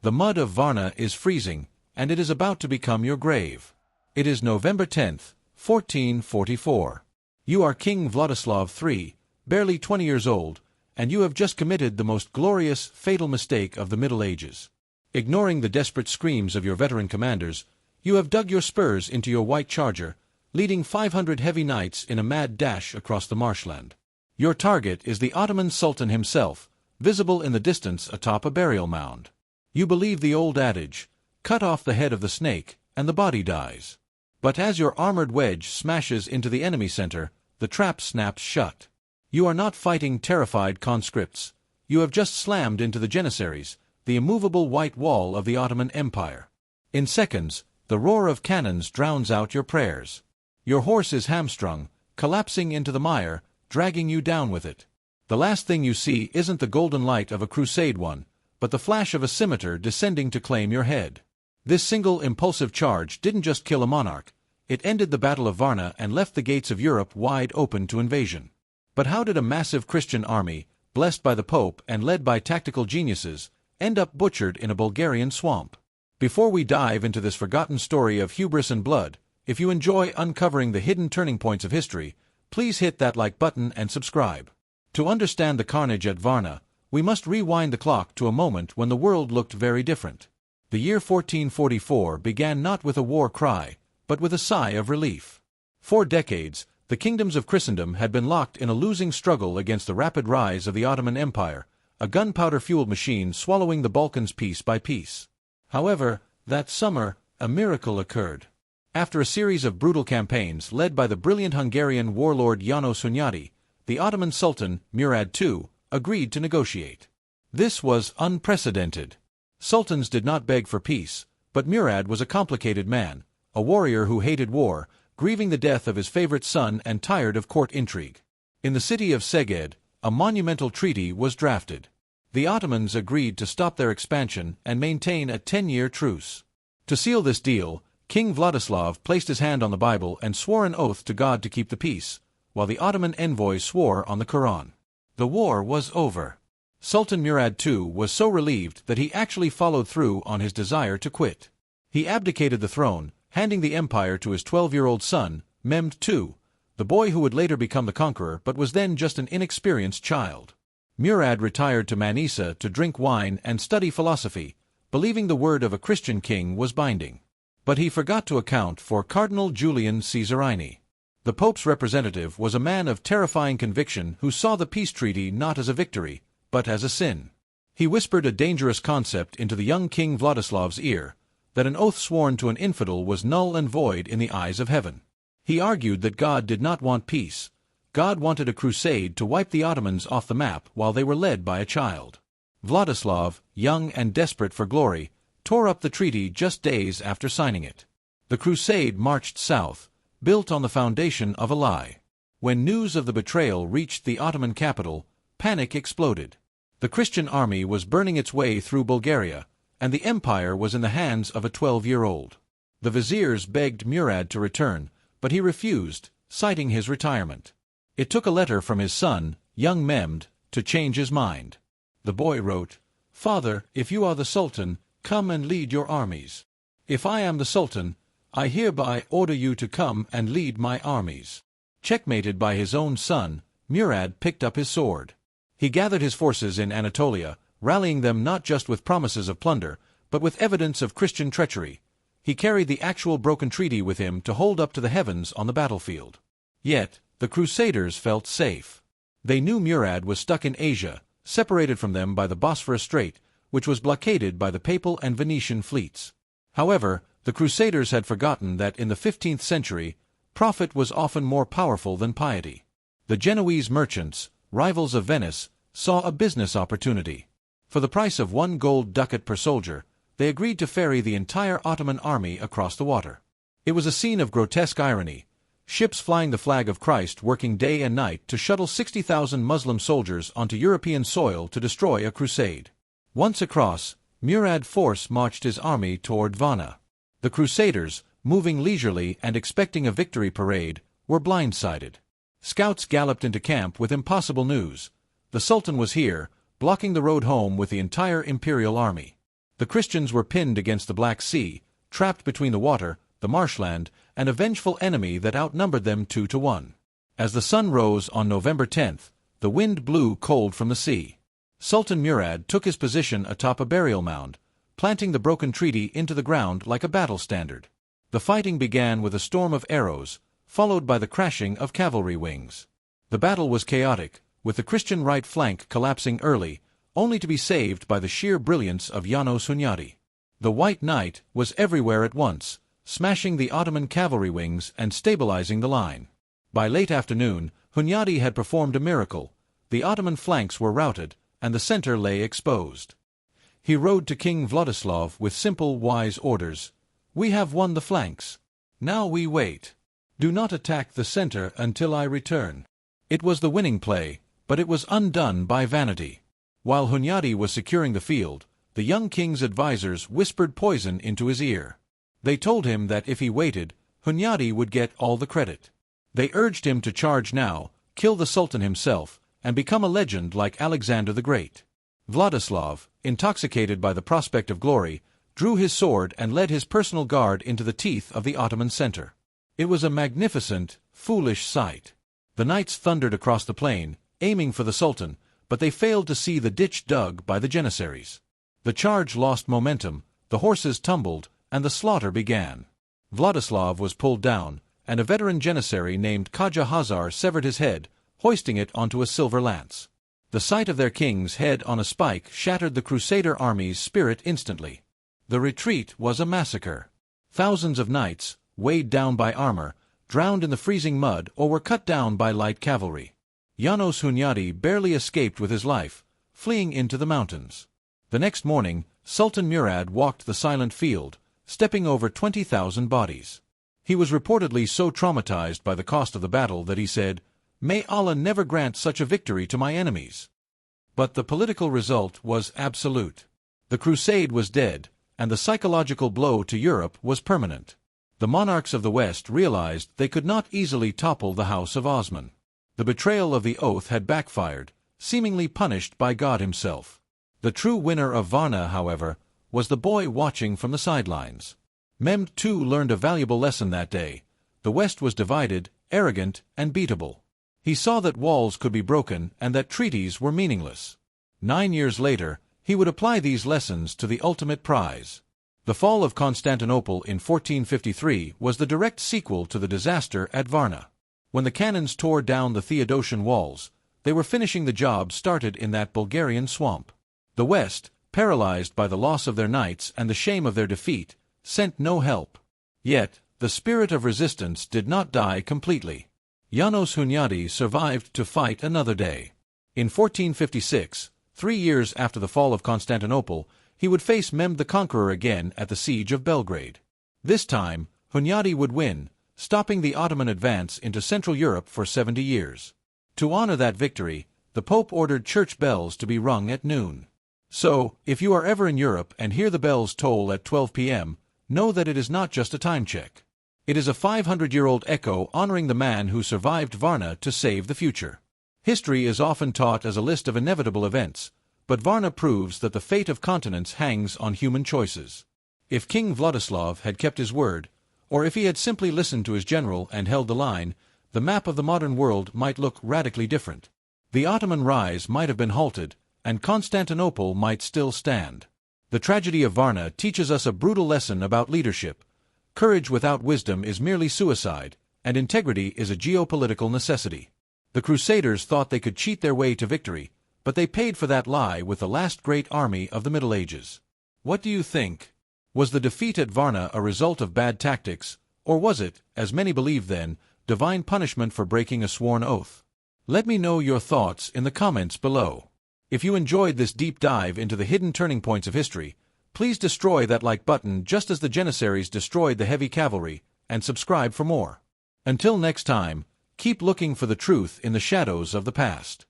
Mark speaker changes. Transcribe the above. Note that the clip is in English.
Speaker 1: The mud of Varna is freezing, and it is about to become your grave. It is November 10th, 1444. You are King Vladislav III, barely 20 years old, and you have just committed the most glorious, fatal mistake of the Middle Ages. Ignoring the desperate screams of your veteran commanders, you have dug your spurs into your white charger, leading 500 heavy knights in a mad dash across the marshland. Your target is the Ottoman Sultan himself, visible in the distance atop a burial mound. You believe the old adage, cut off the head of the snake, and the body dies. But as your armored wedge smashes into the enemy center, the trap snaps shut. You are not fighting terrified conscripts. You have just slammed into the Janissaries, the immovable white wall of the Ottoman Empire. In seconds, the roar of cannons drowns out your prayers. Your horse is hamstrung, collapsing into the mire, dragging you down with it. The last thing you see isn't the golden light of a Crusade one, but the flash of a scimitar descending to claim your head. This single impulsive charge didn't just kill a monarch, it ended the Battle of Varna and left the gates of Europe wide open to invasion. But how did a massive Christian army, blessed by the Pope and led by tactical geniuses, end up butchered in a Bulgarian swamp? Before we dive into this forgotten story of hubris and blood, if you enjoy uncovering the hidden turning points of history, please hit that like button and subscribe. To understand the carnage at Varna, we must rewind the clock to a moment when the world looked very different. The year 1444 began not with a war cry, but with a sigh of relief. For decades, the kingdoms of Christendom had been locked in a losing struggle against the rapid rise of the Ottoman Empire, a gunpowder-fueled machine swallowing the Balkans piece by piece. However, that summer, a miracle occurred. After a series of brutal campaigns led by the brilliant Hungarian warlord János Hunyadi, the Ottoman Sultan, Murad II, agreed to negotiate. This was unprecedented. Sultans did not beg for peace, but Murad was a complicated man, a warrior who hated war, grieving the death of his favorite son and tired of court intrigue. In the city of Szeged, a monumental treaty was drafted. The Ottomans agreed to stop their expansion and maintain a 10-year truce. To seal this deal, King Vladislav placed his hand on the Bible and swore an oath to God to keep the peace, while the Ottoman envoy swore on the Quran. The war was over. Sultan Murad II was so relieved that he actually followed through on his desire to quit. He abdicated the throne, handing the empire to his 12-year-old son, Mehmed II, the boy who would later become the conqueror but was then just an inexperienced child. Murad retired to Manisa to drink wine and study philosophy, believing the word of a Christian king was binding. But he forgot to account for Cardinal Julian Cesarini. The Pope's representative was a man of terrifying conviction who saw the peace treaty not as a victory, but as a sin. He whispered a dangerous concept into the young King Vladislav's ear, that an oath sworn to an infidel was null and void in the eyes of heaven. He argued that God did not want peace. God wanted a crusade to wipe the Ottomans off the map while they were led by a child. Vladislav, young and desperate for glory, tore up the treaty just days after signing it. The crusade marched south, built on the foundation of a lie. When news of the betrayal reached the Ottoman capital, panic exploded. The Christian army was burning its way through Bulgaria, and the empire was in the hands of a 12-year-old. The viziers begged Murad to return, but he refused, citing his retirement. It took a letter from his son, young Mehmed, to change his mind. The boy wrote, "Father, if you are the Sultan, come and lead your armies. If I am the Sultan, I hereby order you to come and lead my armies." Checkmated by his own son, Murad picked up his sword. He gathered his forces in Anatolia, rallying them not just with promises of plunder, but with evidence of Christian treachery. He carried the actual broken treaty with him to hold up to the heavens on the battlefield. Yet, the Crusaders felt safe. They knew Murad was stuck in Asia, separated from them by the Bosphorus Strait, which was blockaded by the Papal and Venetian fleets. However, the Crusaders had forgotten that in the 15th century, profit was often more powerful than piety. The Genoese merchants, rivals of Venice, saw a business opportunity. For the price of 1 gold ducat per soldier, they agreed to ferry the entire Ottoman army across the water. It was a scene of grotesque irony, ships flying the flag of Christ working day and night to shuttle 60,000 Muslim soldiers onto European soil to destroy a crusade. Once across, Murad's force marched his army toward Varna. The Crusaders, moving leisurely and expecting a victory parade, were blindsided. Scouts galloped into camp with impossible news. The Sultan was here, blocking the road home with the entire imperial army. The Christians were pinned against the Black Sea, trapped between the water, the marshland, and a vengeful enemy that outnumbered them 2-1. As the sun rose on November 10th, the wind blew cold from the sea. Sultan Murad took his position atop a burial mound, planting the broken treaty into the ground like a battle standard. The fighting began with a storm of arrows, followed by the crashing of cavalry wings. The battle was chaotic, with the Christian right flank collapsing early, only to be saved by the sheer brilliance of János Hunyadi. The White Knight was everywhere at once, smashing the Ottoman cavalry wings and stabilizing the line. By late afternoon, Hunyadi had performed a miracle. The Ottoman flanks were routed, and the center lay exposed. He rode to King Vladislav with simple, wise orders. "We have won the flanks. Now we wait. Do not attack the center until I return." It was the winning play, but it was undone by vanity. While Hunyadi was securing the field, the young king's advisers whispered poison into his ear. They told him that if he waited, Hunyadi would get all the credit. They urged him to charge now, kill the Sultan himself, and become a legend like Alexander the Great. Vladislav, intoxicated by the prospect of glory, drew his sword and led his personal guard into the teeth of the Ottoman center. It was a magnificent, foolish sight. The knights thundered across the plain, aiming for the Sultan, but they failed to see the ditch dug by the Janissaries. The charge lost momentum, the horses tumbled, and the slaughter began. Vladislav was pulled down, and a veteran Janissary named Khaja Hazar severed his head, hoisting it onto a silver lance. The sight of their king's head on a spike shattered the Crusader army's spirit instantly. The retreat was a massacre. Thousands of knights, weighed down by armor, drowned in the freezing mud or were cut down by light cavalry. János Hunyadi barely escaped with his life, fleeing into the mountains. The next morning, Sultan Murad walked the silent field, stepping over 20,000 bodies. He was reportedly so traumatized by the cost of the battle that he said, "May Allah never grant such a victory to my enemies." But the political result was absolute. The Crusade was dead, and the psychological blow to Europe was permanent. The monarchs of the West realized they could not easily topple the House of Osman. The betrayal of the oath had backfired, seemingly punished by God himself. The true winner of Varna, however, was the boy watching from the sidelines. Mehmed too learned a valuable lesson that day. The West was divided, arrogant, and beatable. He saw that walls could be broken and that treaties were meaningless. 9 years later, he would apply these lessons to the ultimate prize. The fall of Constantinople in 1453 was the direct sequel to the disaster at Varna. When the cannons tore down the Theodosian walls, they were finishing the job started in that Bulgarian swamp. The West, paralyzed by the loss of their knights and the shame of their defeat, sent no help. Yet, the spirit of resistance did not die completely. János Hunyadi survived to fight another day. In 1456, 3 years after the fall of Constantinople, he would face Mehmed the Conqueror again at the siege of Belgrade. This time, Hunyadi would win, stopping the Ottoman advance into Central Europe for 70 years. To honor that victory, the Pope ordered church bells to be rung at noon. So, if you are ever in Europe and hear the bells toll at 12 p.m., know that it is not just a time check. It is a 500-year-old echo honoring the man who survived Varna to save the future. History is often taught as a list of inevitable events, but Varna proves that the fate of continents hangs on human choices. If King Vladislav had kept his word, or if he had simply listened to his general and held the line, the map of the modern world might look radically different. The Ottoman rise might have been halted, and Constantinople might still stand. The tragedy of Varna teaches us a brutal lesson about leadership. Courage without wisdom is merely suicide, and integrity is a geopolitical necessity. The Crusaders thought they could cheat their way to victory, but they paid for that lie with the last great army of the Middle Ages. What do you think? Was the defeat at Varna a result of bad tactics, or was it, as many believed then, divine punishment for breaking a sworn oath? Let me know your thoughts in the comments below. If you enjoyed this deep dive into the hidden turning points of history, please destroy that like button just as the Janissaries destroyed the heavy cavalry, and subscribe for more. Until next time, keep looking for the truth in the shadows of the past.